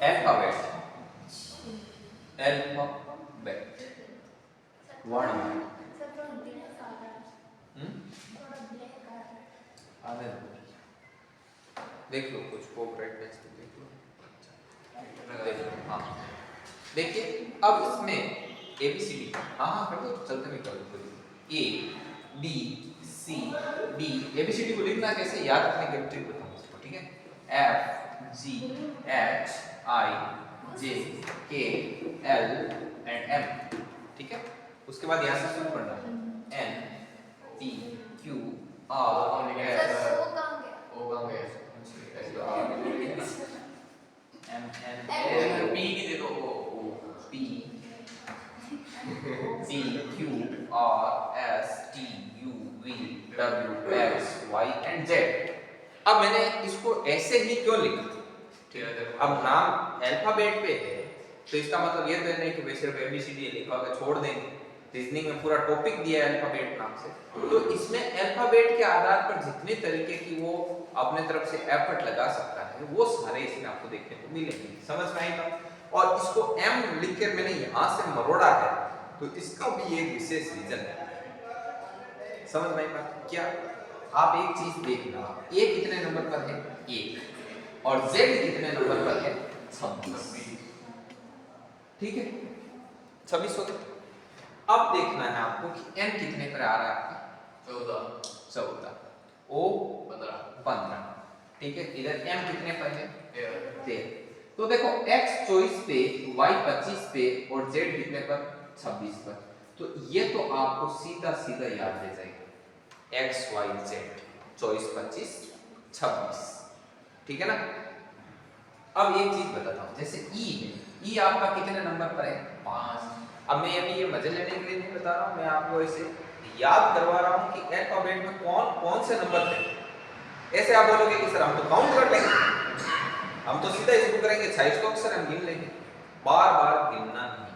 Alphabet alphabet वर्णमाला आने देख लो कुछ कोऑपरेट पेज पे देख लो हाँ देखिए अब इसमें ABCD हाँ कर दो चलते में कर दो A B C D ABCD को लिखना कैसे याद रखने की ट्रिक बताऊँ इसको ठीक है F G H I J K L and M ठीक है उसके बाद यहाँ से शुरू करना N P Q R S M N P की दे दो P P Q R S T U V W X Y and Z अब मैंने इसको ऐसे ही क्यों लिखा ठीक है अब नाम अल्फाबेट पे है तो इसका मतलब ये तो नहीं कि वे सिर्फ ABCD लिखा होगा छोड़ देंगे रीजनिंग में पूरा टॉपिक दिया है अल्फाबेट नाम से तो इसमें अल्फाबेट के आधार पर जितने तरीके की वो अपने तरफ से एफर्ट लगा सकता है वो सारे इसमें आपको देखने को मिलेंगे समझ में आएगा और इसको M लिखकर मैंने यहाँ से मरोड़ा है तो इसका भी एक विशेष रीजन है समझ में आएगा क्या आप एक चीज देखना A कितने नंबर पर है 1 और Z कितने नंबर पर है 26 ठीक है 26 हो गया अब देखना है आपको कि N कितने पर आ रहा है आपका 14 O 15 ठीक है इधर M कितने पर है 13 तो देखो X 24 पे Y 25 पे और Z कितने पर 26 पर तो ये तो आपको सीधा सीधा याद रह जाएगा X Y Z 24 25 26 ठीक है ना अब एक चीज बताता हूँ जैसे E है E आपका कितने नंबर पर है 5 अब मैं अभी ये मजे लेने के लिए नहीं बता रहा हूँ मैं आपको ऐसे याद करवा रहा हूँ कि अल्फाबेट में कौन कौन से नंबर थे ऐसे आप बोलोगे कि सर हम तो काउंट कर लेंगे हम तो सीधा इसको करेंगे 26 को अक्सर हम गिन लेंगे बार बार गिनना नहीं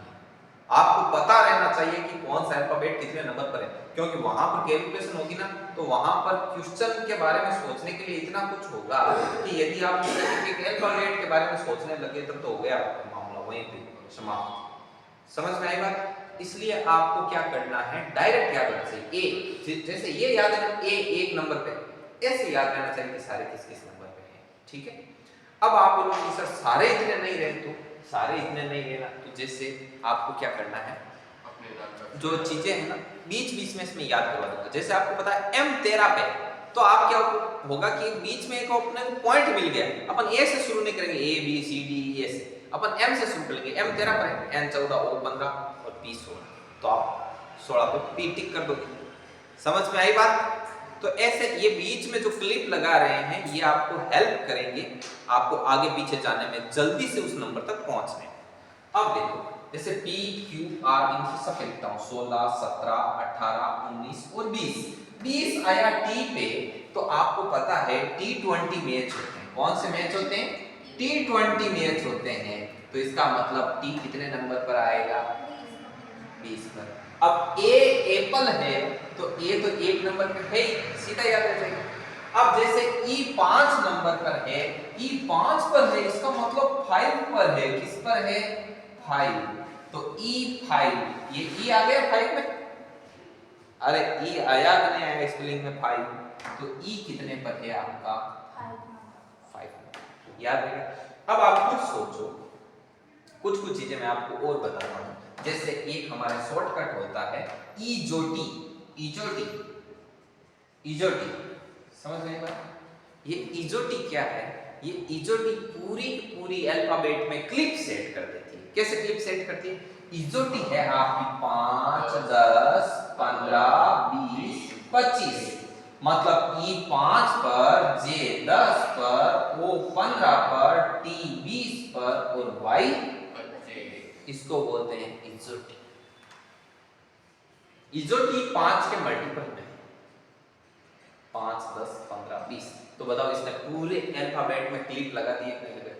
आपको पता रहना चाहिए कि कौन सा अल्फाबेट कितने नंबर पर है क्योंकि वहां पर कैलकुलेशन होगी ना तो वहां पर क्वेश्चन के बारे में सोचने के लिए इतना कुछ होगा कि यदि आप एक अल्फाबेट के बारे में सोचने लगे तब तो हो गया मामला वहीं पे समाप्त समझ में आई बात इसलिए आपको क्या करना है डायरेक्ट याद रखना चाहिए ए जैसे ये याद है ए एक नंबर पे ऐसे याद रहना चाहिए कि सारे किस किस नंबर पे हैं ठीक है अब आप बोलोगे सर सारे इतने नहीं रहे तो सारे इतने नहीं रहना तो जैसे आपको क्या करना है जो चीजें हैं ना बीच बीच में इसमें याद करवा दूंगा जैसे आपको पता है M 13 पे तो आप क्या होगा कि बीच में एक अपने को पॉइंट मिल गया अपन A से शुरू नहीं करेंगे A B C D E से अपन M से शुरू करेंगे M 13 पर है N 14 O 15 और P 16 तो आप 16 पे P टिक कर दोगे समझ में आई बात तो ऐसे ये बीच में जो क्लिप लगा रहे हैं ये आपको हेल्प करेंगे आपको आगे पीछे जाने में जल्दी से उस नंबर तक पहुंचने अब देखो जैसे P Q R इनकी सब लिखता हूं 16 17 18 19 और 20 आया T पे तो आपको पता है T20 मैच होते हैं कौन से मैच होते हैं T20 मैच होते हैं तो इसका मतलब T कितने नंबर पर आएगा 20 पर अब A एप्पल है तो A तो एक नंबर पे है सीधा याद रह जाएगा अब जैसे E 5 नंबर पर है E 5 पर है इसका मतलब 5 पर है किस पर है 5 तो E5 ये E आ गया 5 में अरे E आया कि नहीं आया स्पेलिंग में 5 तो E कितने पर है आपका 5 याद रहेगा अब आप कुछ सोचो कुछ चीजें मैं आपको और बताता हूं जैसे एक हमारा शॉर्टकट होता है इजोटी समझ में आया ये इजोटी क्या है ये इजोटी पूरी अल्फाबेट में क्लिप सेट कर देती है कैसे क्लिप सेट करती है इजोटी है आपकी 5 10 15 20 25 मतलब E5 पर J 10 पर O 15 पर T 20 पर और Y इसको बोलते हैं इजोटी 5 के मल्टीपल में 5 10 15 20 तो बताओ इसने पूरे अल्फाबेट में क्लिप लगा दी है नहीं लगा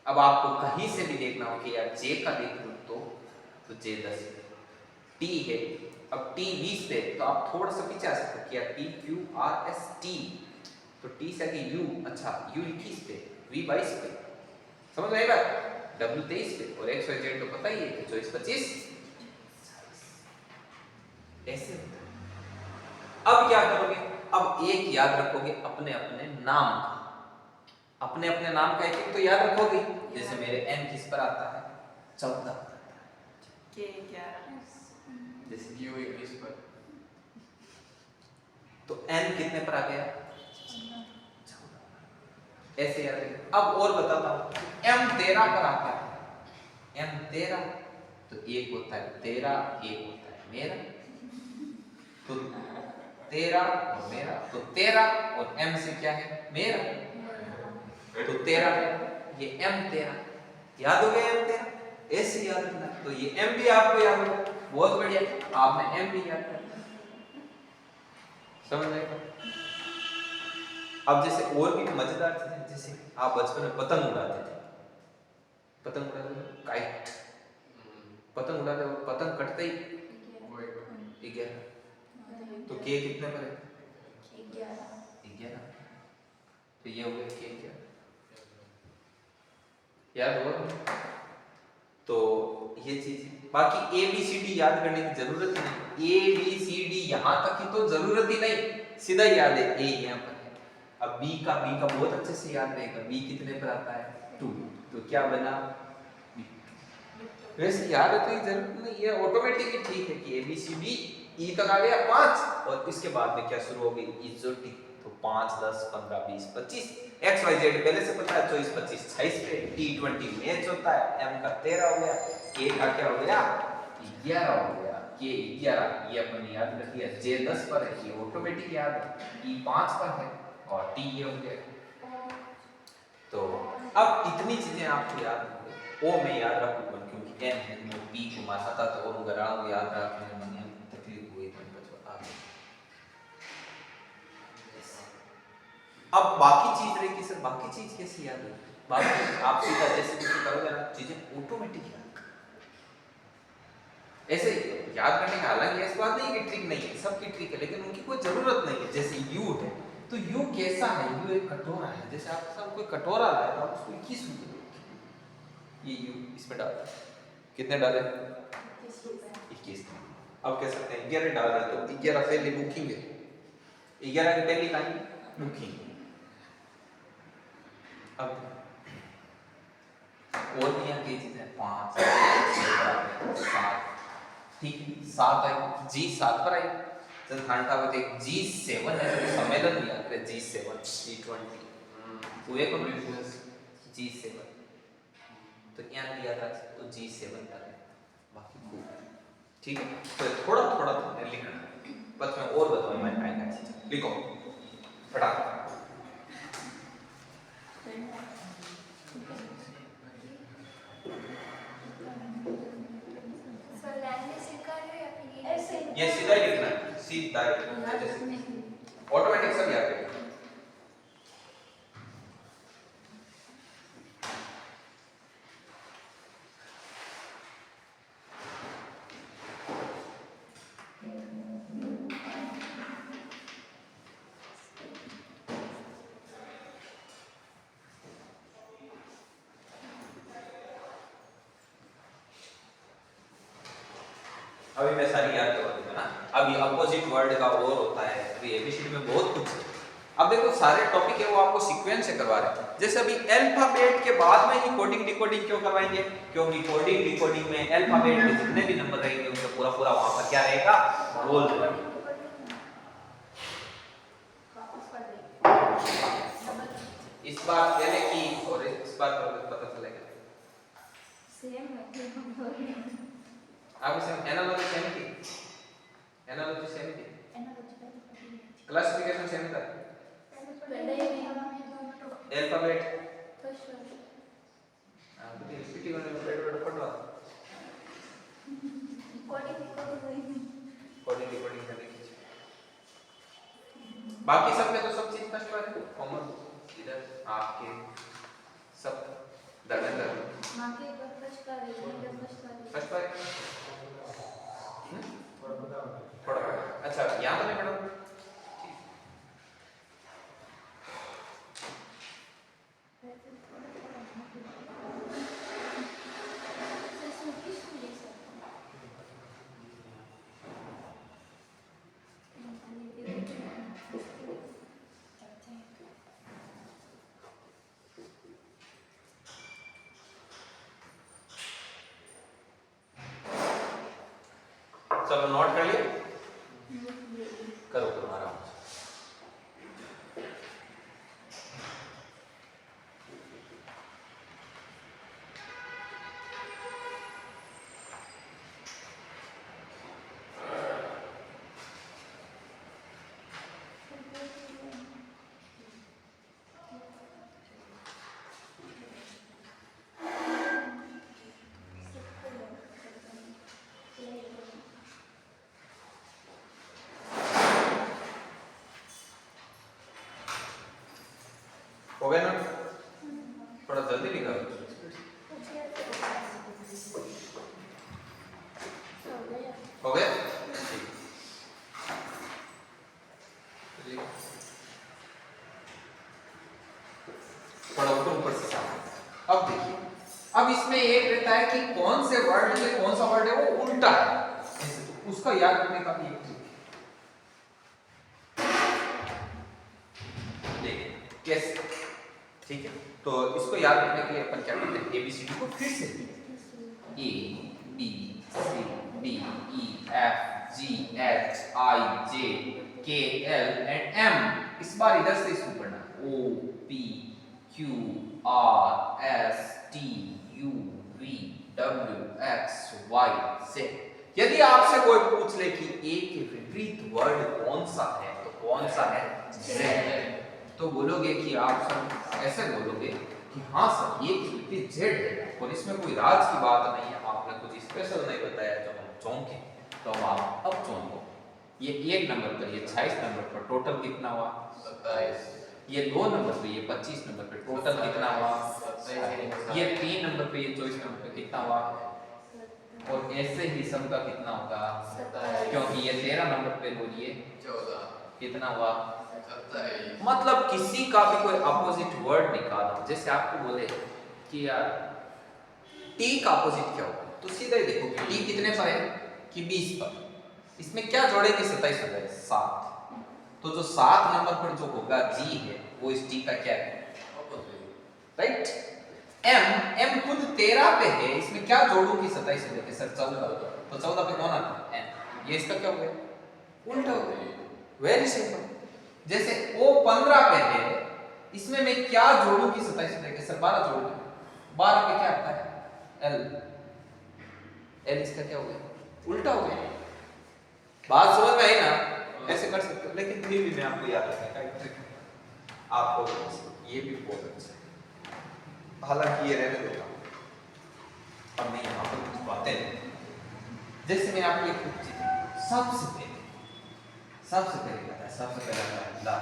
अब आपको कहीं से भी देखना हो कि यार J का देख लूं तो J 10 T है अब T 20 पे तो आप थोड़ा सा पीछे आ सकते हो क्या P Q R S T तो T से आगे U अच्छा U 21 पे V 22 पे समझ में आई बात? W 23 पे और x y z तो पता ही है कि 24 25 ऐसे होता है। अब क्या करोगे? अब एक याद रखोगे अपने अपने नाम का, अपने अपने नाम का एक तो याद रखोगे। जैसे मेरे n किस पर आता है? 14 K 11 जैसे U 21 पर, तो n कितने पर आ गया? 14। ऐसे याद रखिए। अब और बताता हूं, m 13 पर आता है, m 13 तो एक होता है 13, एक होता है मेरा, तो 13 और मेरा, तो 13 और m से क्या है? मेरा, तो 13 ये m 13 याद हो गया। m 13 ऐसे याद रखना। तो ये m भी आपको याद होगा, बहुत बढ़िया, आपने m भी याद कर लिया। समझ आएगा? अब जैसे और भी मजेदार चीजें, जैसे आप बचपन में पतंग उड़ाते थे, पतंग उड़ाते थे, काइट पतंग उड़ाते, और पतंग कटते ही 11, तो k कितने पर है? 11, तो ये हो गया k 11, याद हुआ? तो ये चीज, बाकी ए बी सी डी याद करने की जरूरत ही नहीं, ए बी सी डी यहां तक की तो जरूरत ही नहीं, सीधा याद है ए यहां पर है। अब बी का बहुत अच्छे से याद रहेगा, बी कितने पर आता है? 2, तो क्या बना? वैसे याद रखने की जरूरत नहीं, ये ऑटोमेटिकली ठीक है कि ए बी सी डी ई तक आ गया 5, और इसके बाद में क्या शुरू हो गई? इजोटी, तो 5 10 15 20 25, एक्स वाई जेड पहले से पता है, 24 25 26 पे T20 मैच होता है, m का 13 हो गया, k का क्या हो गया? 11 हो गया, k 11 ये अपन याद रख लिया, j 10 पर है, ये ऑटोमेटिक याद है, e 5 पर है, और t ये हो गया। तो अब इतनी चीजें आपको याद होंगी, ओ मैं याद रखूंगा क्योंकि n है, मैं p को माना था, तो और गरा याद रखने में मन तकलीफ हुई तो बता दो। अब बाकी चीज रही कि सर बाकी चीज कैसे याद है? बाकी आप सीधा जैसे जैसे करोगे ना, चीजें ऑटोमेटिक याद, ऐसे याद करने का, हालांकि ऐसी बात नहीं कि ट्रिक नहीं है, सबकी ट्रिक है, लेकिन उनकी कोई जरूरत नहीं है। जैसे यू है, तो यू कैसा है? यू एक कटोरा है, जैसे आपके साथ कोई कटोरा लाए तो आप उसको 21 रुपए दोगे, ये यू इसमें डाल, कितने डाले? 21। अब कह सकते हैं 11 डाल रहे, तो 11 पहले बुकिंग है, 11 की पहली लाइन बुकिंग। अब और भी यहाँ की चीजें 5 7, ठीक है 7 आई, जी 7 पर आई, सिद्धांत का बताइए G7 है, तो सम्मेलन लिया करे G7 G20 हुए कौन? G7, तो यहाँ लिया था, तो G7 पर है, बाकी खूब ठीक है। तो थोड़ा थोड़ा लिखना, बस मैं और बताऊँ मैं आएगा, लिखो फटाफट। ये सीधा ही लिखना है, सीधा ऑटोमेटिक सब याद रहेगा। अभी मैं सारी याद करवा दूंगा ना। अभी अपोजिट वर्ड का और होता है, अभी एबीसीडी में बहुत कुछ है। अब देखो सारे टॉपिक है वो आपको सीक्वेंस से करवा रहे हैं। जैसे अभी अल्फाबेट के बाद में ही कोडिंग डिकोडिंग क्यों करवाएंगे? क्योंकि कोडिंग डिकोडिंग में अल्फाबेट के जितने भी नंबर रहेंगे उनका पूरा पूरा वहां पर क्या रहेगा? रोल रहेगा। इस बार यानी कि और इस बार पता चलेगा सेम है। आप सेम एनालॉजी सेम थी, एनालॉजी सेम थी, क्लासिफिकेशन सेम था, अल्फाबेट तो रिपीट करने में पेड़ पढ़वा कोडिंग डिकोडिंग करने की। बाकी सब में तो सब चीज फर्स्ट बार है, कॉमन इधर आपके सब धर्मेंद्र माके फर्स्ट बार है, फर्स्ट बार थोड़ा अच्छा यहाँ तो नहीं पढ़ा। चलो नोट कर लिया, करो करो आराम से। हो गया ना, थोड़ा जल्दी निकालो। हो गया, थोड़ा ऊपर ऊपर से साफ। अब देखिए, अब इसमें एक रहता है कि कौन से वर्ड में कौन सा वर्ड है वो उल्टा है, उसका याद रखने का भी एक कैसे, ठीक है। तो इसको याद रखने के लिए अपन क्या करते हैं, एबीसीडी को फिर से A B C D E F G H I J K L and M. इस बार इधर से इसको पढ़ना, O P Q R S T U V W X Y Z. यदि आपसे कोई पूछ ले कि ए के विपरीत वर्ड कौन सा है, तो कौन सा है, जेड। तो बोलोगे कि आप सब ऐसे बोलोगे कि हाँ सर ये विपरीत जेड है, और इसमें कोई राज की बात नहीं है, आपने कुछ स्पेशल नहीं बताया जो हम चौंके। तो आप अब चौंको, ये एक नंबर पर, ये 26 नंबर पर टोटल कितना हुआ, 27। ये 2 नंबर पे, ये 25 नंबर पे टोटल कितना हुआ, 27। ये 3 नंबर पे, ये 24 नंबर पे कितना हुआ, और ऐसे ही सबका कितना होगा, 27। क्योंकि ये 13 नंबर पे बोलिए 14 कितना हुआ, 27। मतलब किसी का भी कोई अपोजिट वर्ड निकालो, जैसे आपको बोले कि यार टी का अपोजिट क्या होगा, तो सीधा ही देखो टी कितने पर है कि 20 पर, इसमें क्या जोड़ेंगे, 27 हो जाए 7। तो जो 7 नंबर पर जो होगा जी है वो इस टी का क्या है, राइट। एम खुद 13 पे है, इसमें क्या जोड़ू कि 27 हो जाए सर 14, तो 14 पे कौन आता है, एन। ये इसका क्या हो गया, उल्टा हो गया। Very simple. जैसे ओ 15 पे है, इसमें मैं क्या जोड़ू कि 27 हो जाए सर 12 जोड़ू, 12 पे क्या आता है, एल। एल इसका क्या हो गया, उल्टा हो गया। बात समझ में आई ना, ऐसे कर सकते हो, लेकिन फिर भी मैं आपको याद रखने का एक ट्रिक आपको, ये भी बहुत अच्छा है, हालांकि ये रहने देता हूं, अब मैं यहाँ पर कुछ बातें, जैसे मैं आपको एक कुछ चीज सबसे पहले कहता है, सबसे पहले आता है ला,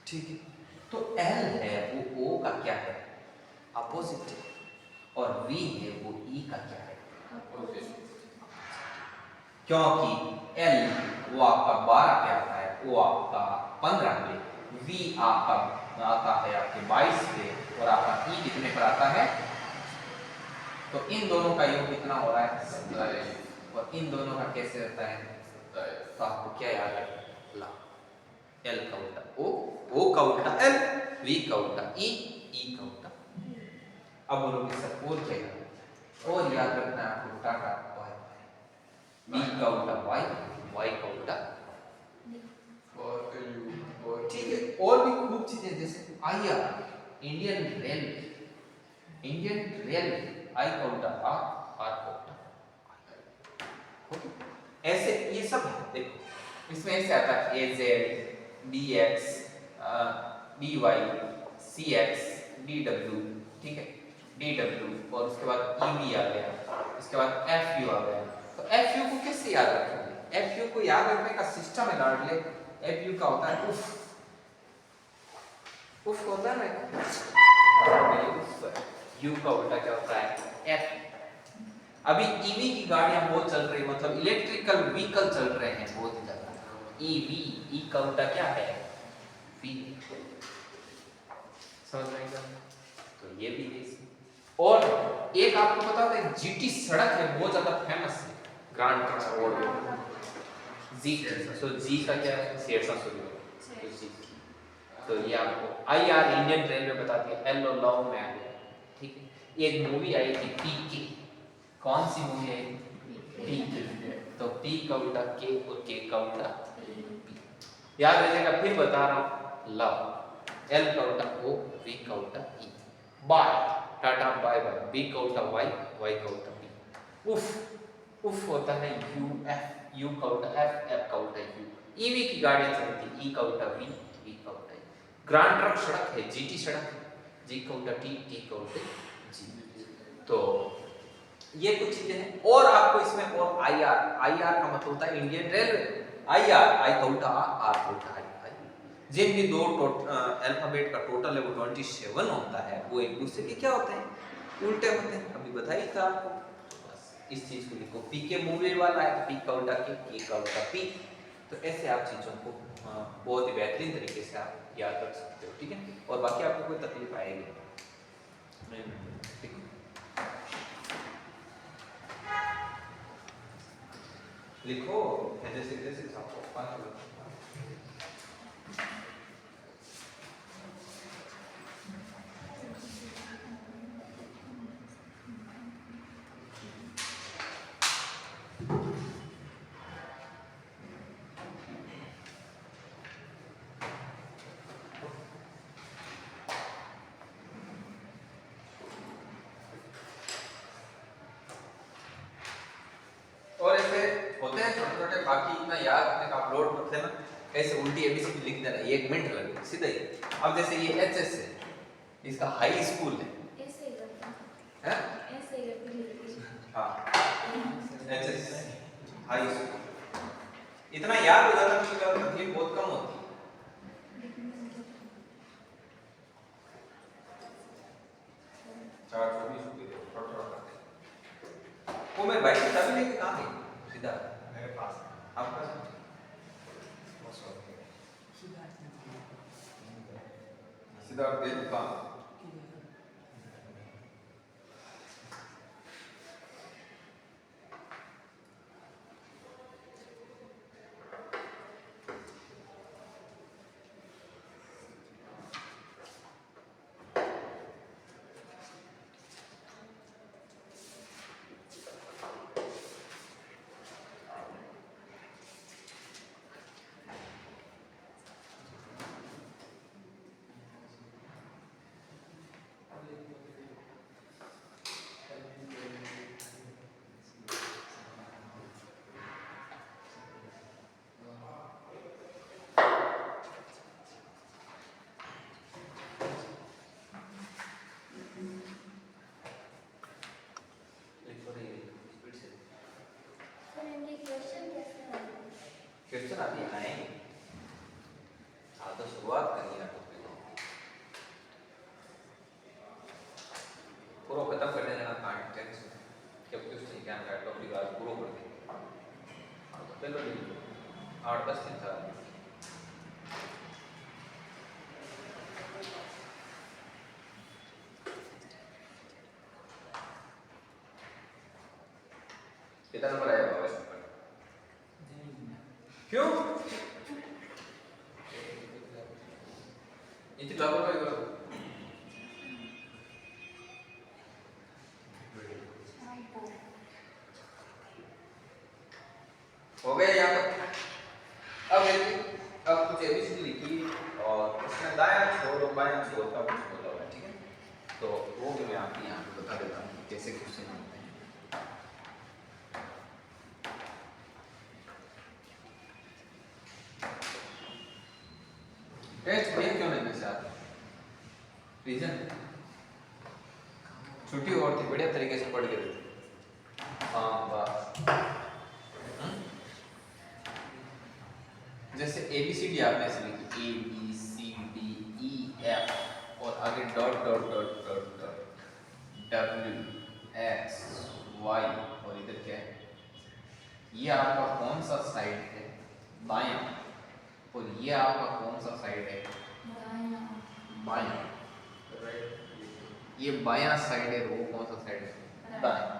ठीक है। तो एल है वो ओ का क्या है, अपोजिट है, और वी है वो ई का क्या है, अपोजिट। क्योंकि एल वो आपका 12 पे आता है, ओ आपका 15 पे, वी आपका आता है आपके 22 पे, और आपका ई कितने पर आता है, तो इन दोनों का योग कितना हो रहा है, 27। और इन दोनों का कैसे रहता है, 27। तो आपको क्या याद है, ला, एल का उल्टा ओ का उल्टा एल, वी का उल्टा ई का उल्टा। अब बोलोगे सर और क्या याद, और याद रखना है आपको टाटा वाई, बी का उल्टा वाई का उल्टा, और ठीक है। और भी खूब चीजें, जैसे आईआर, इंडियन रेल, आई का उल्टा आर का उल्टा, ऐसे ये सब है। देखो इसमें ऐसे आता है A Z D X D Y C X D W, ठीक है, डी डब्ल्यू, और उसके बाद ई वी आ गया, इसके बाद एफ यू आ गया। तो एफ यू को कैसे याद रखेंगे, एफ यू को याद रखने का सिस्टम है लाडले। एफ यू का होता है उफ, उफ होता है ना, यू का उल्टा क्या होता है, एफ। अभी ईवी की गाड़ियां बहुत चल रही, मतलब इलेक्ट्रिकल व्हीकल चल रहे हैं बहुत ही ज्यादा, ईवी, ई का उल्टा क्या है, वी। समझ में आएगा, तो ये भी है इसमें। और एक आपको पता है जीटी सड़क है बहुत ज्यादा फेमस है, ग्रांड ट्रांसपोर्ट जी, सो जी का क्या है, शेरशाह सूरी, तो जी, तो ये आपको आईआर इंडियन रेलवे बता दिया, एल और लव में आ गया, ठीक है। एक मूवी आई थी पीके, कौन सी मूवी आई, P तो P का उल्टा K और K का उल्टा P। याद रखिएगा, फिर बता रहा हूँ, लव L का उल्टा O, V का उल्टा E। Bye tata bye bye, B का उल्टा Y, Y का उल्टा B। उफ उफ होता है U F, U का उल्टा F, F का उल्टा U। EV की गाड़ियां चलती, E का उल्टा V, V का उल्टा E। ग्रांड ट्रक सड़क है, GT सड़क है, G का उल्टा T, T का उल्टा G। तो ये कुछ चीजें हैं। और आपको इसमें और आईआर, आईआर का मतलब होता है इंडियन रेलवे। आईआर, आई का उल्टा आर का उल्टा आई। जिन भी दो अल्फाबेट का टोटल है वो 27 होता है, वो एक दूसरे के क्या होते हैं, उल्टे होते हैं। अभी बताइए था आपको। तो बस इस चीज को लिखो, पी के मूवी वाला है तो पी का उल्टा के का उल्टा पी। तो ऐसे आप चीजों को बहुत ही बेहतरीन तरीके से आप याद रख सकते हो, ठीक है। और बाकी आपको कोई तकलीफ आएगी नहीं। लिखो जैसे जैसे आपको और ऐसे होते हैं छोटे छोटे, बाकी इतना याद रखने का आप लोड करते हैं ना, ऐसे उल्टी एबीसीडी लिख देना, 1 मिनट लगेगा सीधा ही। अब जैसे ये एचएस है, इसका हाई स्कूल है, ऐसे ही करते हैं ऐसे ही करते हाँ एचएस हाई स्कूल। इतना याद हो जाता है कि तकलीफ बहुत कम होती है। चार 24 थोड़ा थोड़ा करते। वो मेरे भाई की चाबी लेके कहाँ गई? सीधा मेरे पास, आपका सीधा दे दुकान। क्वेश्चन अभी आएंगे, आप तो शुरुआत करिए ना, पूरा खत्म करने देना कंटेंट, जब क्वेश्चन क्या है टॉपिक आज पूरा कर देंगे। चलो 8-10 दिन था। कितना नंबर आया बाबा इसमें? क्यों इतनी लापरवाही करो? हो गया यहाँ पर। अब कुछ एबीसीडी लिखी और उसमें दायां छोड़ और बायां छोड़ का कुछ बोला हुआ है, ठीक है। तो वो भी मैं आपको यहाँ पे बता देता हूँ कैसे क्वेश्चन होते हैं। टेस्ट बढ़िया क्यों नहीं वैसे आप? रीजन छुट्टी और थी, बढ़िया तरीके से पढ़ के देते। हाँ बस जैसे एबीसीडी आपने ऐसे लिखी A B C D E F और आगे dot dot dot dot dot W X Y और इधर क्या है, ये आपका कौन सा साइड है? बायां। और ये आपका कौन सा साइड है? बायां। ये बायां साइड है, वो कौन सा साइड है? दायां।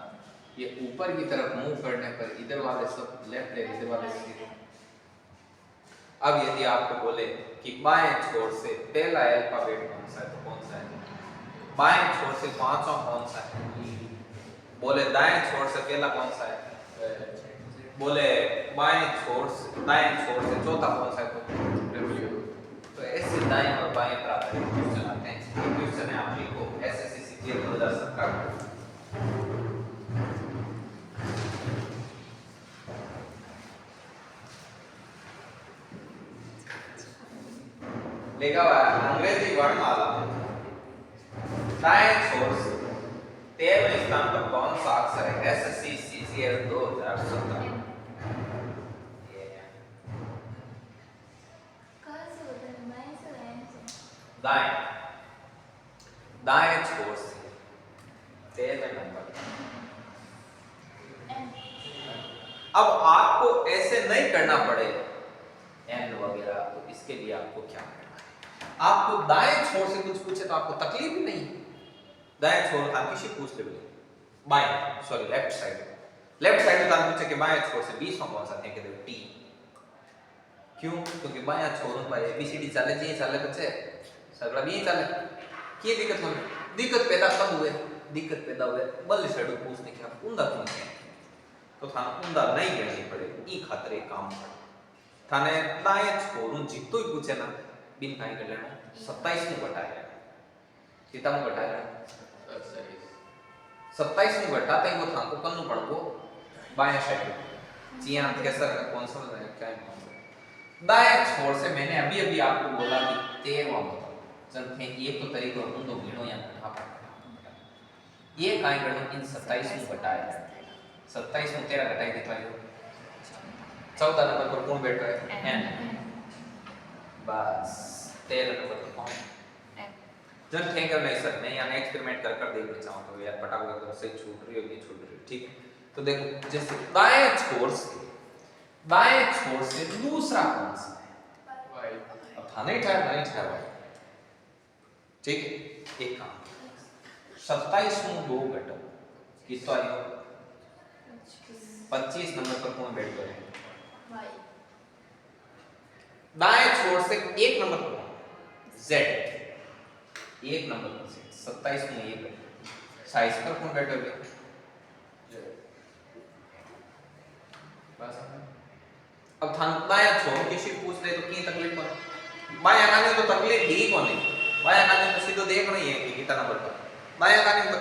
ये ऊपर की तरफ मूव करने पर इधर वाले सब लेफ्ट है, इधर वाले सीधे। अब यदि आपको बोले कि बाएं छोर से पहला अल्फाबेट कौन सा है तो कौन सा है? बाएं छोर से पांचवा कौन सा है? बोले दाएं छोर से पहला कौन सा है? बोले दाएं छोर से चौथा कौन सा है तो ऐसे दाएं और बाएं प्राप्त करें क्वेश्चन आते हैं क्वेश्चन है आप लिखो एसएससी सीजीएल 2017 लिखा हुआ है अंग्रेजी वर्णमाला दाएं छोर से 13वें स्थान पर कौन सा अक्षर है एसएससी सीजीएल 2017 कहाँ से होता है? बाएं से दाएं से? दाएं छोर से 13वें नंबर एम। अब आपको ऐसे नहीं करना पड़े एंड वगैरह तो इसके लिए आपको क्या करना है आपको दाएं छोर से कुछ पूछे तो आपको तकलीफ ही नहीं दाएं छोर आप किसी पूछ ले बाएं सॉरी लेफ्ट साइड में आप पूछे कि बाएं छोर से 20वां कौन सा फेंक दो टी क्यों क्योंकि बाएं छोर पर एबीसीडी चले जी चले बच्चे सगड़ा भी चले की दिक्कत पैदा हुए बल साइड पूछने के आप उंदा क्यों है तो थाने उंदा नहीं करनी पड़े ई खातिर एक काम कर थाने दाएं छोर जितो ही पूछे ना बिन काई कर लेना 27 नु घटाया कितना नु घटाया 27 नु घटाते ही वो थाको कन्नु पड़को बाएं साइड जिया कैसा कौन सा है क्या है दाएं छोर से मैंने अभी आपको बोला कि 13वां बताओ जब थे ये तो तरीका उन दो गिनो या घटा ये काई करना इन 27 नु घटाया 27 नु 13 घटाई कितना हो 14 नंबर पर कौन बैठ रहा है एन बस 13 नंबर पर कौन जन थे कर नहीं सर मैं यहाँ एक्सपेरिमेंट कर देखना चाहूँ तो यार पटाखा एकदम से छूट रही होगी छूट रही ठीक है तो देखो जैसे दाएं छोर से दूसरा कौन सा है अब था नहीं ठहरा ठीक है एक काम 27 नु 2 घटाओ कितना आएगा 25 नंबर पर कौन बैठ रहे हैं वाई। दाएं छोर से 1 नंबर पर Z 1 नंबर पर Z 27 में 1 साइज पर कौन बैठोगे बस अब थान दाएं छोर किसी पूछ ले तो की तकलीफ पर बाएं काने तो तकलीफ दी कोनी बाएं काने तो सीधो देख नहीं है कि कितना नंबर पर बाएं काने तकलीफ